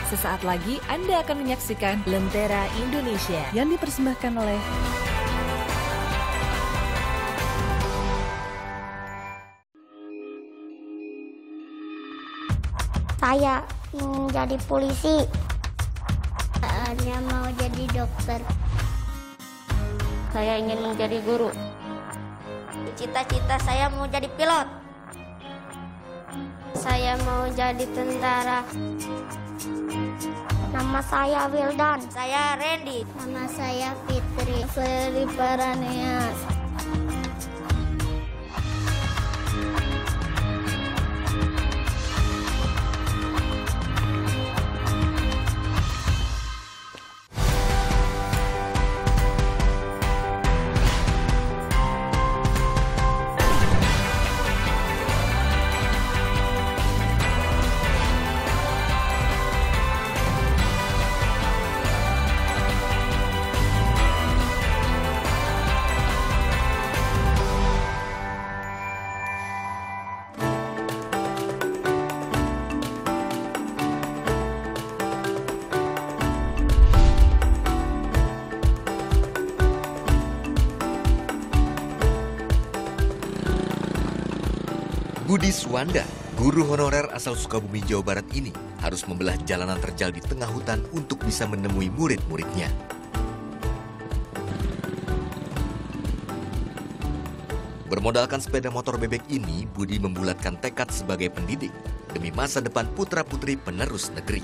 Sesaat lagi Anda akan menyaksikan Lentera Indonesia yang dipersembahkan oleh Saya ingin jadi polisi. Saya mau jadi dokter. Saya ingin menjadi guru. Cita-cita saya mau jadi pilot. Saya mau jadi tentara. Nama saya Wildan. Saya Randy. Nama saya Fitri. Ferry Paranias. Budi Suwanda, guru honorer asal Sukabumi, Jawa Barat ini harus membelah jalanan terjal di tengah hutan untuk bisa menemui murid-muridnya. Bermodalkan sepeda motor bebek ini, Budi membulatkan tekad sebagai pendidik demi masa depan putra-putri penerus negeri.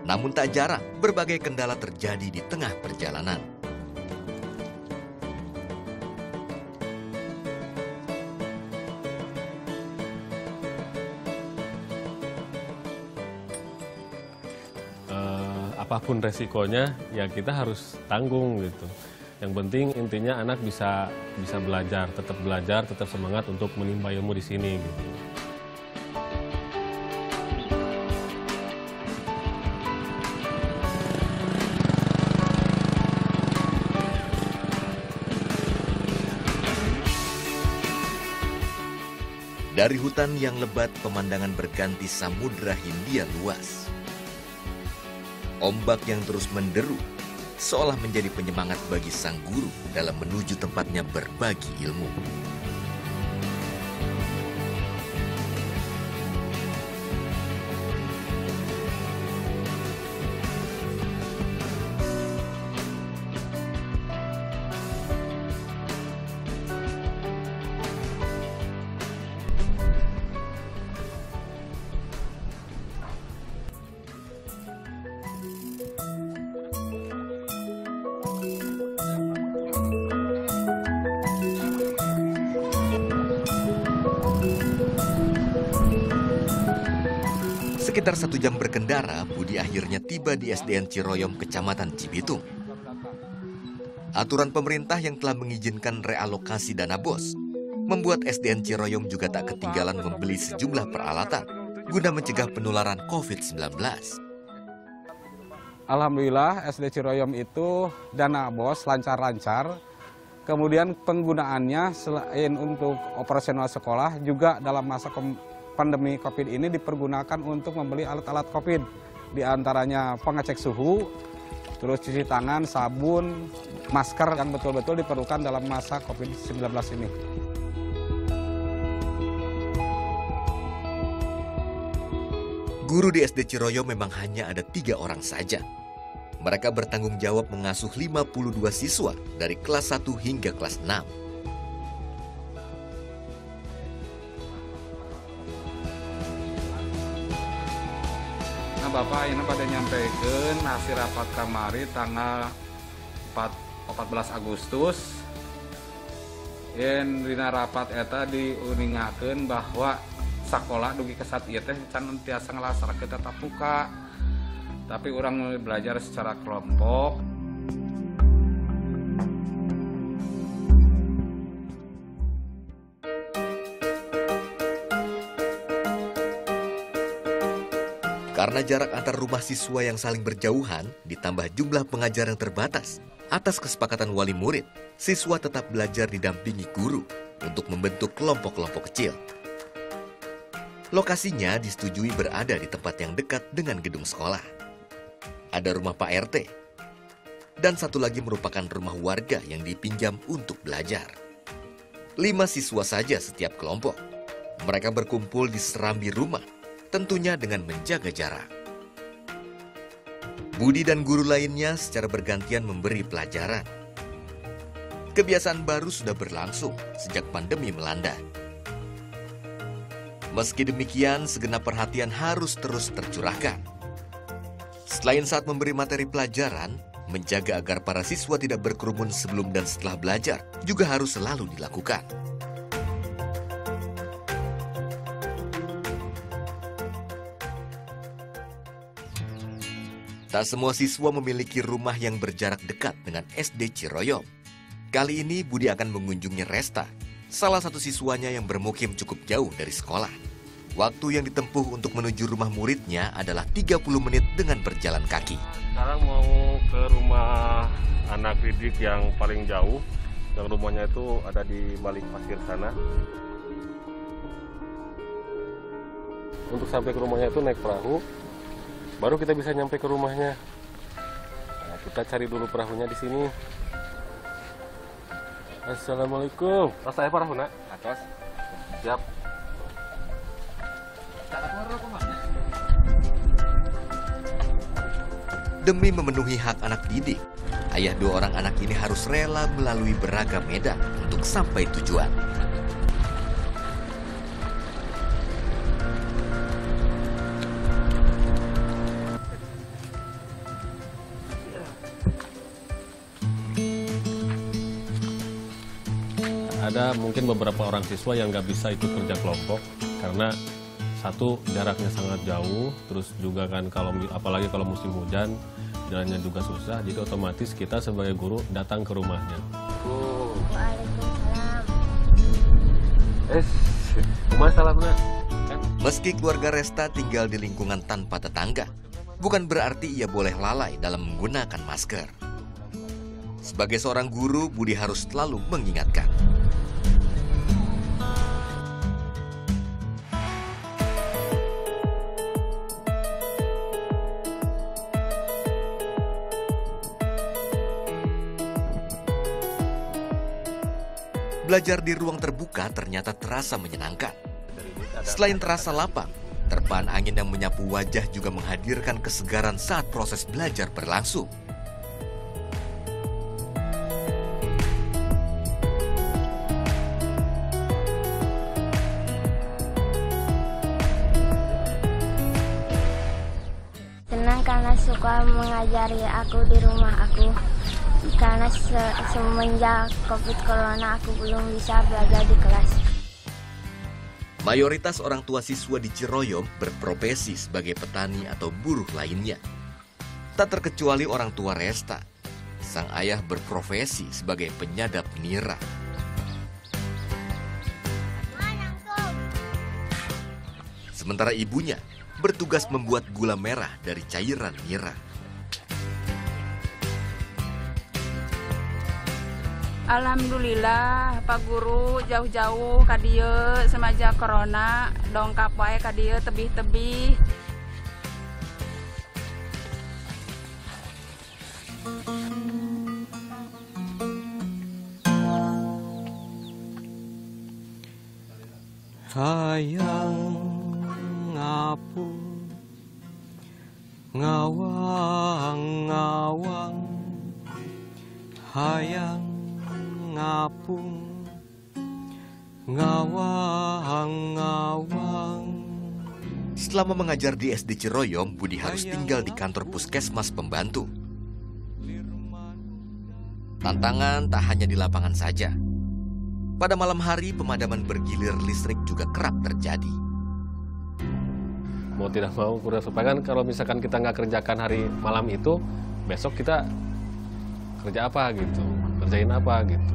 Namun tak jarang, berbagai kendala terjadi di tengah perjalanan. Apapun resikonya, ya kita harus tanggung gitu. Yang penting intinya anak bisa belajar, tetap semangat untuk menimba ilmu di sini gitu. Dari hutan yang lebat, pemandangan berganti samudra Hindia luas. Ombak yang terus menderu, seolah menjadi penyemangat bagi sang guru dalam menuju tempatnya berbagi ilmu. Sekitar 1 jam berkendara, Budi akhirnya tiba di SDN Ciroyom, Kecamatan Cibitung. Aturan pemerintah yang telah mengizinkan realokasi dana BOS membuat SDN Ciroyom juga tak ketinggalan membeli sejumlah peralatan guna mencegah penularan COVID-19. Alhamdulillah SD Ciroyom itu dana BOS lancar-lancar. Kemudian penggunaannya selain untuk operasional sekolah juga dalam masa pandemi COVID ini dipergunakan untuk membeli alat-alat COVID. Di antaranya pengecek suhu, terus cuci tangan, sabun, masker yang betul-betul diperlukan dalam masa COVID-19 ini. Guru di SD Ciroyom memang hanya ada 3 orang saja. Mereka bertanggung jawab mengasuh 52 siswa dari kelas 1 hingga kelas 6. Bapak ini pada nyampaikan hasil rapat kamari tanggal 14 Agustus. Yang dina rapat eta diuningakeun bahwa sekolah dugi kesat ieu teh can tiasa ngelaksanakeun tatap muka. Tapi orang belajar secara kelompok. Karena jarak antar rumah siswa yang saling berjauhan, ditambah jumlah pengajar yang terbatas, Atas kesepakatan wali murid, siswa tetap belajar didampingi guru untuk membentuk kelompok-kelompok kecil. Lokasinya disetujui berada di tempat yang dekat dengan gedung sekolah. Ada rumah Pak RT, dan satu lagi merupakan rumah warga yang dipinjam untuk belajar. 5 siswa saja setiap kelompok. Mereka berkumpul di serambi rumah, tentunya dengan menjaga jarak. Budi dan guru lainnya secara bergantian memberi pelajaran. Kebiasaan baru sudah berlangsung sejak pandemi melanda. Meski demikian, segenap perhatian harus terus tercurahkan. Selain saat memberi materi pelajaran, menjaga agar para siswa tidak berkerumun sebelum dan setelah belajar juga harus selalu dilakukan. Tak semua siswa memiliki rumah yang berjarak dekat dengan SD Ciroyom. Kali ini Budi akan mengunjungi Resta, salah satu siswanya yang bermukim cukup jauh dari sekolah. Waktu yang ditempuh untuk menuju rumah muridnya adalah 30 menit dengan berjalan kaki. Sekarang mau ke rumah anak didik yang paling jauh, yang rumahnya itu ada di balik pasir sana. Untuk sampai ke rumahnya itu naik perahu, baru kita bisa nyampe ke rumahnya. Nah, kita cari dulu perahunya di sini. Assalamualaikum. Tas saya perahu nak? Atas. Siap. Demi memenuhi hak anak didik, ayah 2 orang anak ini harus rela melalui beragam medan untuk sampai tujuan. Ada mungkin beberapa orang siswa yang nggak bisa ikut kerja kelompok karena satu, jaraknya sangat jauh, terus juga kan apalagi kalau musim hujan jalannya juga susah, jadi otomatis kita sebagai guru datang ke rumahnya. Waalaikumsalam. Meski keluarga Resta tinggal di lingkungan tanpa tetangga, bukan berarti ia boleh lalai dalam menggunakan masker. Sebagai seorang guru, Budi harus selalu mengingatkan. Belajar di ruang terbuka ternyata terasa menyenangkan. Selain terasa lapang, terpaan angin yang menyapu wajah juga menghadirkan kesegaran saat proses belajar berlangsung. Senang karena suka mengajari aku di rumah aku. Karena semenjak COVID Corona aku belum bisa belajar di kelas. Mayoritas orang tua siswa di Ciroyom berprofesi sebagai petani atau buruh lainnya. Tak terkecuali orang tua Resta. Sang ayah berprofesi sebagai penyadap nira. Sementara ibunya bertugas membuat gula merah dari cairan nira. Alhamdulillah Pak Guru jauh-jauh ka dieu semajak corona dongkap wae ka dieu tebih-tebih. Hayang ngapu ngawang-ngawang hayang ngapung ngawang-ngawang. Selama mengajar di SD Ciroyom, Budi harus tinggal di kantor puskesmas pembantu. Tantangan tak hanya di lapangan saja. Pada malam hari, pemadaman bergilir listrik juga kerap terjadi. Mau tidak mau, supaya kan kalau misalkan kita nggak kerjakan hari malam itu, besok kita kerja apa gitu, kerjain apa gitu.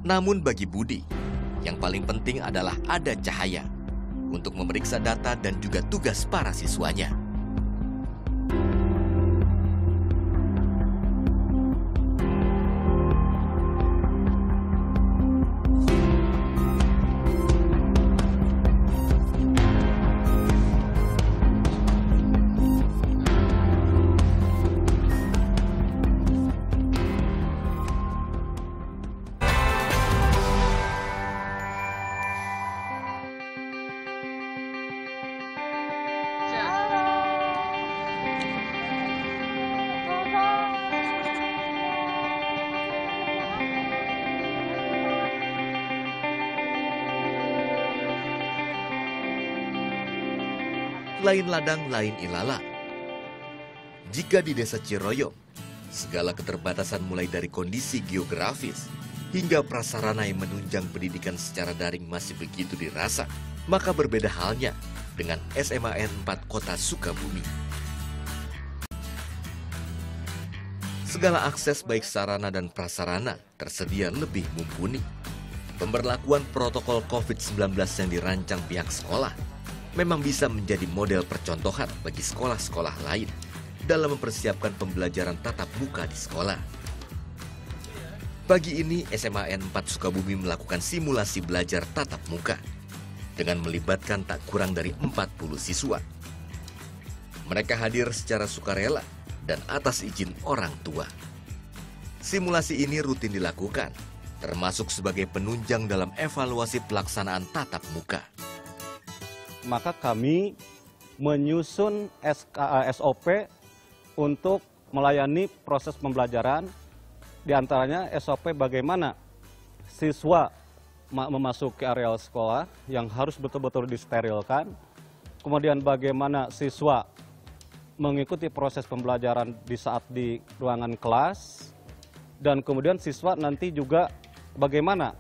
Namun bagi Budi, yang paling penting adalah ada cahaya untuk memeriksa data dan juga tugas para siswanya. lain ladang, lain ilalang. Jika di Desa Ciroyom, segala keterbatasan mulai dari kondisi geografis hingga prasarana yang menunjang pendidikan secara daring masih begitu dirasa, maka berbeda halnya dengan SMAN 4 Kota Sukabumi. Segala akses baik sarana dan prasarana tersedia lebih mumpuni. Pemberlakuan protokol COVID-19 yang dirancang pihak sekolah memang bisa menjadi model percontohan bagi sekolah-sekolah lain dalam mempersiapkan pembelajaran tatap muka di sekolah. Pagi ini SMAN 4 Sukabumi melakukan simulasi belajar tatap muka dengan melibatkan tak kurang dari 40 siswa. Mereka hadir secara sukarela dan atas izin orang tua. Simulasi ini rutin dilakukan, termasuk sebagai penunjang dalam evaluasi pelaksanaan tatap muka. Maka kami menyusun SOP untuk melayani proses pembelajaran, diantaranya SOP bagaimana siswa memasuki areal sekolah yang harus betul-betul disterilkan, kemudian bagaimana siswa mengikuti proses pembelajaran di saat di ruangan kelas, dan kemudian siswa nanti juga bagaimana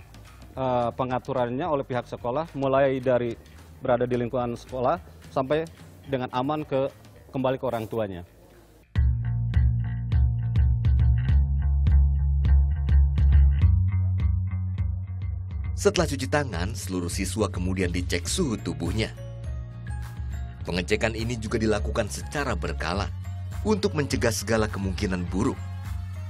pengaturannya oleh pihak sekolah, mulai dari berada di lingkungan sekolah sampai dengan aman kembali ke orang tuanya. Setelah cuci tangan, seluruh siswa kemudian dicek suhu tubuhnya. Pengecekan ini juga dilakukan secara berkala untuk mencegah segala kemungkinan buruk.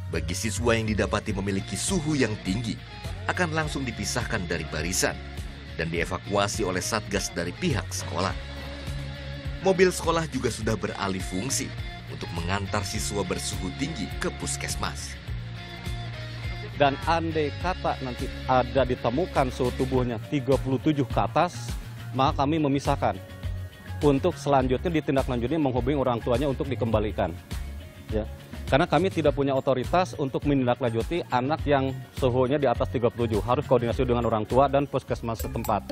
Bagi siswa yang didapati memiliki suhu yang tinggi, akan langsung dipisahkan dari barisan dan dievakuasi oleh Satgas dari pihak sekolah. Mobil sekolah juga sudah beralih fungsi untuk mengantar siswa bersuhu tinggi ke puskesmas. Dan andai kata nanti ada ditemukan suhu tubuhnya 37 ke atas, maka kami memisahkan. Untuk selanjutnya ditindaklanjuti menghubungi orang tuanya untuk dikembalikan. Ya. Karena kami tidak punya otoritas untuk menindaklanjuti anak yang suhunya di atas 37. Harus koordinasi dengan orang tua dan puskesmas setempat.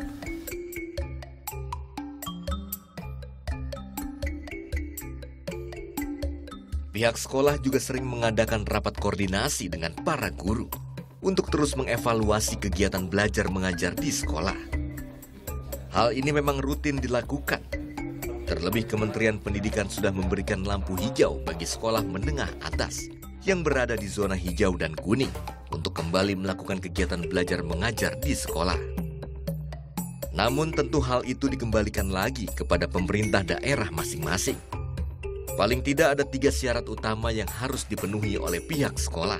Pihak sekolah juga sering mengadakan rapat koordinasi dengan para guru untuk terus mengevaluasi kegiatan belajar mengajar di sekolah. Hal ini memang rutin dilakukan. Terlebih Kementerian Pendidikan sudah memberikan lampu hijau bagi sekolah menengah atas yang berada di zona hijau dan kuning untuk kembali melakukan kegiatan belajar mengajar di sekolah. Namun tentu hal itu dikembalikan lagi kepada pemerintah daerah masing-masing. Paling tidak ada 3 syarat utama yang harus dipenuhi oleh pihak sekolah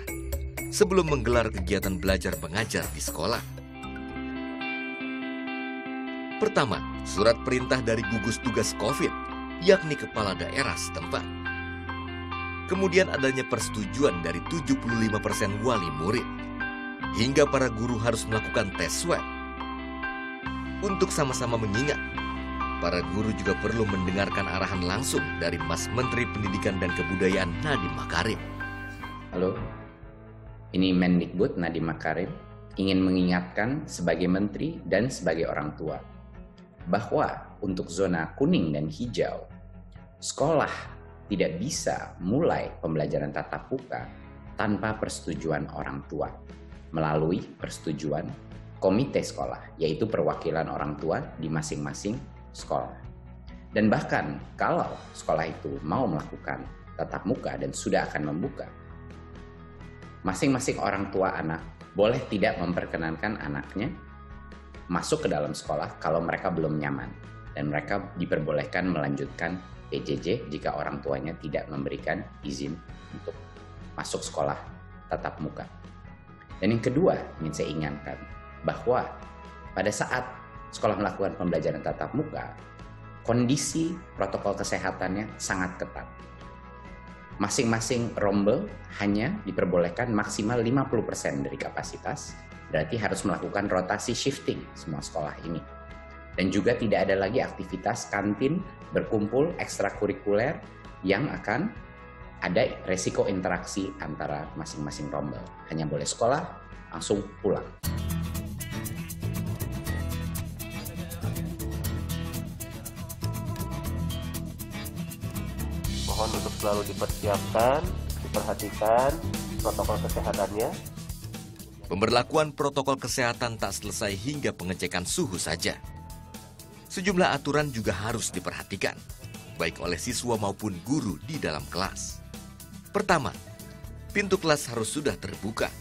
sebelum menggelar kegiatan belajar mengajar di sekolah. Pertama, surat perintah dari gugus tugas COVID, yakni kepala daerah setempat. Kemudian adanya persetujuan dari 75% wali murid, hingga para guru harus melakukan tes swab. Untuk sama-sama mengingat, para guru juga perlu mendengarkan arahan langsung dari Mas Menteri Pendidikan dan Kebudayaan Nadiem Makarim. Halo, ini Mendikbud Nadiem Makarim ingin mengingatkan sebagai menteri dan sebagai orang tua bahwa untuk zona kuning dan hijau, sekolah tidak bisa mulai pembelajaran tatap muka tanpa persetujuan orang tua melalui persetujuan komite sekolah, yaitu perwakilan orang tua di masing-masing sekolah. Dan bahkan kalau sekolah itu mau melakukan tatap muka dan sudah akan membuka, masing-masing orang tua anak boleh tidak memperkenankan anaknya masuk ke dalam sekolah kalau mereka belum nyaman, dan mereka diperbolehkan melanjutkan PJJ jika orang tuanya tidak memberikan izin untuk masuk sekolah tatap muka. Dan yang kedua ingin saya ingatkan bahwa pada saat sekolah melakukan pembelajaran tatap muka, kondisi protokol kesehatannya sangat ketat. Masing-masing rombel hanya diperbolehkan maksimal 50% dari kapasitas, berarti harus melakukan rotasi shifting semua sekolah ini. Dan juga tidak ada lagi aktivitas kantin, berkumpul, ekstrakurikuler yang akan ada resiko interaksi antara masing-masing rombel. Hanya boleh sekolah, langsung pulang. mohon untuk selalu dipersiapkan, diperhatikan protokol kesehatannya. Pemberlakuan protokol kesehatan tak selesai hingga pengecekan suhu saja. Sejumlah aturan juga harus diperhatikan, baik oleh siswa maupun guru di dalam kelas. Pertama, pintu kelas harus sudah terbuka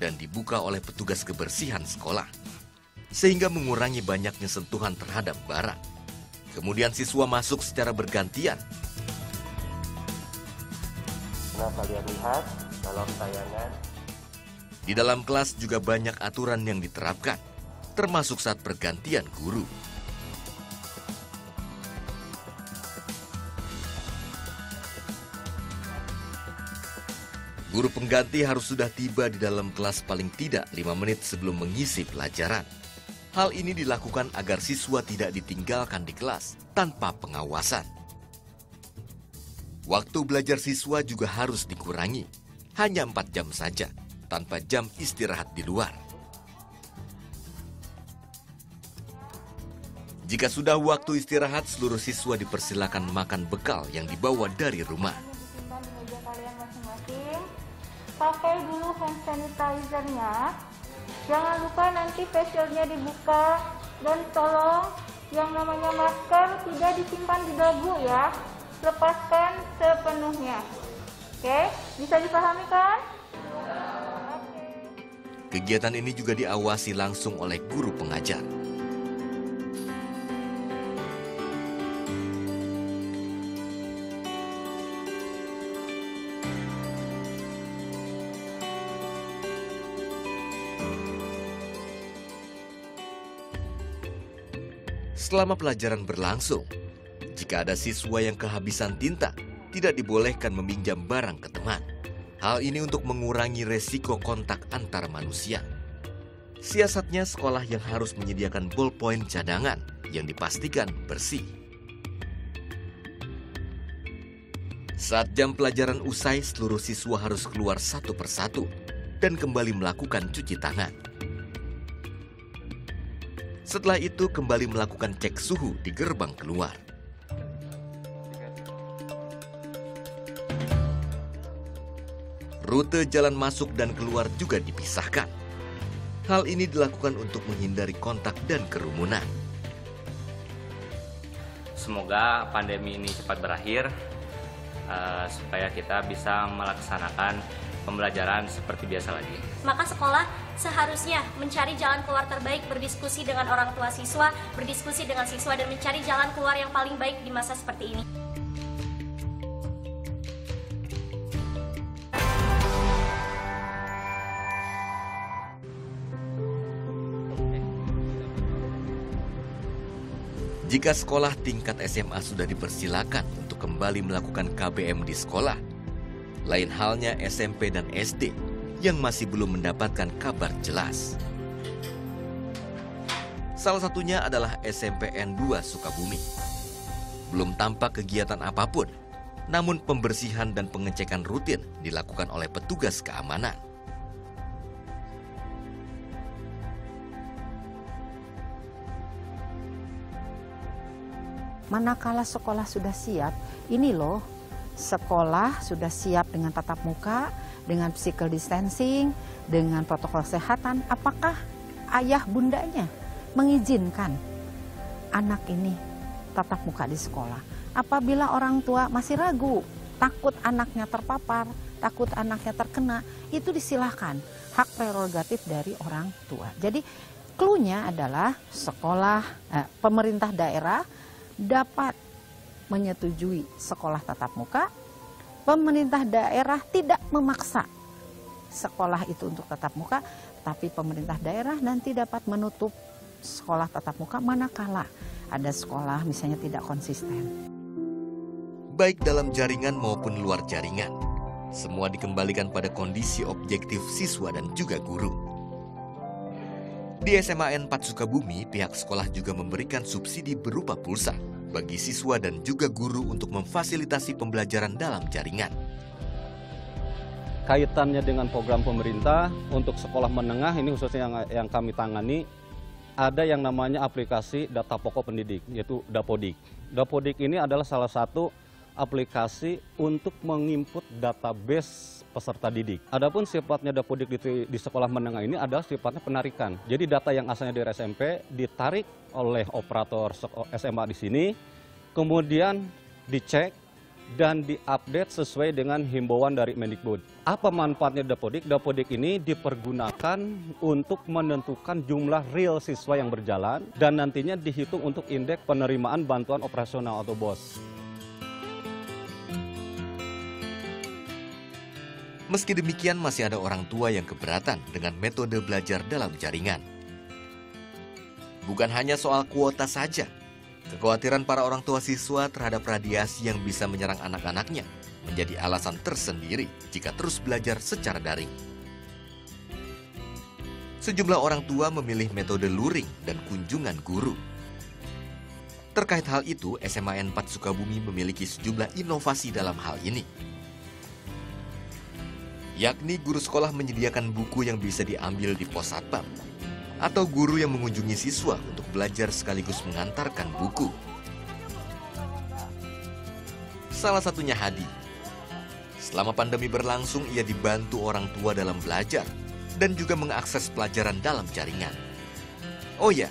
dan dibuka oleh petugas kebersihan sekolah, sehingga mengurangi banyaknya sentuhan terhadap barang. Kemudian siswa masuk secara bergantian. Nah, kalian lihat dalam tayangan. Di dalam kelas juga banyak aturan yang diterapkan, termasuk saat pergantian guru. Guru pengganti harus sudah tiba di dalam kelas paling tidak 5 menit sebelum mengisi pelajaran. Hal ini dilakukan agar siswa tidak ditinggalkan di kelas tanpa pengawasan. Waktu belajar siswa juga harus dikurangi, hanya 4 jam saja, tanpa jam istirahat di luar. Jika sudah waktu istirahat, seluruh siswa dipersilakan makan bekal yang dibawa dari rumah. Pakai dulu hand sanitizer-nya. Jangan lupa nanti face shield-nya dibuka. Dan tolong yang namanya masker tidak disimpan di dagu ya. Lepaskan sepenuhnya. Oke, bisa dipahami kan? Kegiatan ini juga diawasi langsung oleh guru pengajar. Selama pelajaran berlangsung, jika ada siswa yang kehabisan tinta, tidak dibolehkan meminjam barang ke teman. Hal ini untuk mengurangi resiko kontak antar manusia. Siasatnya sekolah yang harus menyediakan ballpoint cadangan yang dipastikan bersih. Saat jam pelajaran usai, seluruh siswa harus keluar satu persatu dan kembali melakukan cuci tangan. Setelah itu kembali melakukan cek suhu di gerbang keluar. Rute jalan masuk dan keluar juga dipisahkan. Hal ini dilakukan untuk menghindari kontak dan kerumunan. Semoga pandemi ini cepat berakhir, supaya kita bisa melaksanakan pembelajaran seperti biasa lagi. Maka sekolah seharusnya mencari jalan keluar terbaik, berdiskusi dengan orang tua siswa, berdiskusi dengan siswa, dan mencari jalan keluar yang paling baik di masa seperti ini. Jika sekolah tingkat SMA sudah dipersilakan untuk kembali melakukan KBM di sekolah, lain halnya SMP dan SD yang masih belum mendapatkan kabar jelas. Salah satunya adalah SMPN 2 Sukabumi. Belum tampak kegiatan apapun, namun pembersihan dan pengecekan rutin dilakukan oleh petugas keamanan. Manakala sekolah sudah siap, ini loh, sekolah sudah siap dengan tatap muka, dengan physical distancing, dengan protokol kesehatan. Apakah ayah bundanya mengizinkan anak ini tatap muka di sekolah? Apabila orang tua masih ragu, takut anaknya terpapar, takut anaknya terkena, itu disilahkan, hak prerogatif dari orang tua. Jadi clue-nya adalah sekolah, pemerintah daerah dapat menyetujui sekolah tatap muka. Pemerintah daerah tidak memaksa sekolah itu untuk tatap muka, tapi pemerintah daerah nanti dapat menutup sekolah tatap muka manakala ada sekolah misalnya tidak konsisten. Baik dalam jaringan maupun luar jaringan, semua dikembalikan pada kondisi objektif siswa dan juga guru. Di SMAN 4 Sukabumi, pihak sekolah juga memberikan subsidi berupa pulsa bagi siswa dan juga guru untuk memfasilitasi pembelajaran dalam jaringan. Kaitannya dengan program pemerintah untuk sekolah menengah ini khususnya yang kami tangani, ada yang namanya aplikasi data pokok pendidik, yaitu Dapodik. Dapodik ini adalah salah satu aplikasi untuk menginput database peserta didik. Adapun sifatnya Dapodik di sekolah menengah ini adalah sifatnya penarikan. Jadi data yang asalnya dari SMP ditarik oleh operator SMA di sini, kemudian dicek dan diupdate sesuai dengan himbauan dari Mendikbud. Apa manfaatnya Dapodik? Dapodik ini dipergunakan untuk menentukan jumlah real siswa yang berjalan dan nantinya dihitung untuk indeks penerimaan bantuan operasional atau BOS. Meski demikian, masih ada orang tua yang keberatan dengan metode belajar dalam jaringan. Bukan hanya soal kuota saja, kekhawatiran para orang tua siswa terhadap radiasi yang bisa menyerang anak-anaknya menjadi alasan tersendiri jika terus belajar secara daring. Sejumlah orang tua memilih metode luring dan kunjungan guru. Terkait hal itu, SMA N4 Sukabumi memiliki sejumlah inovasi dalam hal ini. Yakni guru sekolah menyediakan buku yang bisa diambil di pos satpam, atau guru yang mengunjungi siswa untuk belajar sekaligus mengantarkan buku. Salah satunya Hadi. Selama pandemi berlangsung, ia dibantu orang tua dalam belajar dan juga mengakses pelajaran dalam jaringan. Oh ya,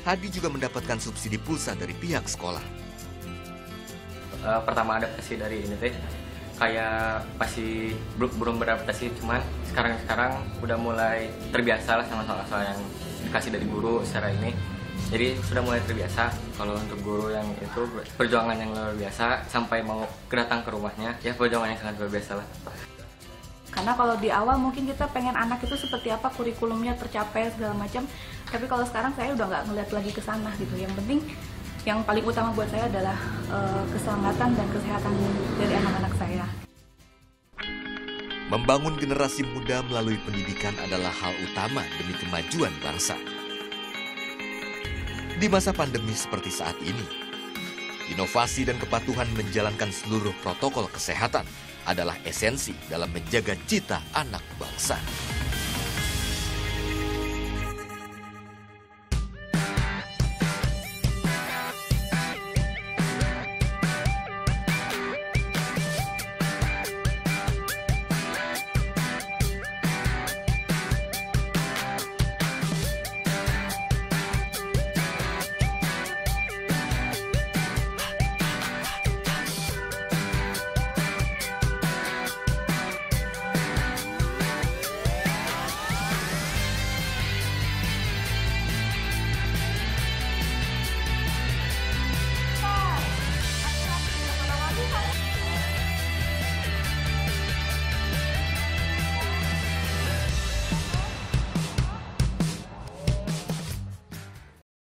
Hadi juga mendapatkan subsidi pulsa dari pihak sekolah. Pertama adaptasi dari ini teh, kayak pasti belum beradaptasi, cuman sekarang udah mulai terbiasa lah sama soal-soal yang dikasih dari guru secara ini. Jadi sudah mulai terbiasa. Kalau untuk guru yang itu perjuangan yang luar biasa sampai mau datang ke rumahnya, ya perjuangan yang sangat luar biasa lah. Karena kalau di awal mungkin kita pengen anak itu seperti apa, kurikulumnya tercapai segala macam. Tapi kalau sekarang saya udah nggak ngeliat lagi ke sana gitu. Yang penting, yang paling utama buat saya adalah keselamatan dan kesehatan dari anak-anak saya. Membangun generasi muda melalui pendidikan adalah hal utama demi kemajuan bangsa. Di masa pandemi seperti saat ini, inovasi dan kepatuhan menjalankan seluruh protokol kesehatan adalah esensi dalam menjaga cita anak bangsa.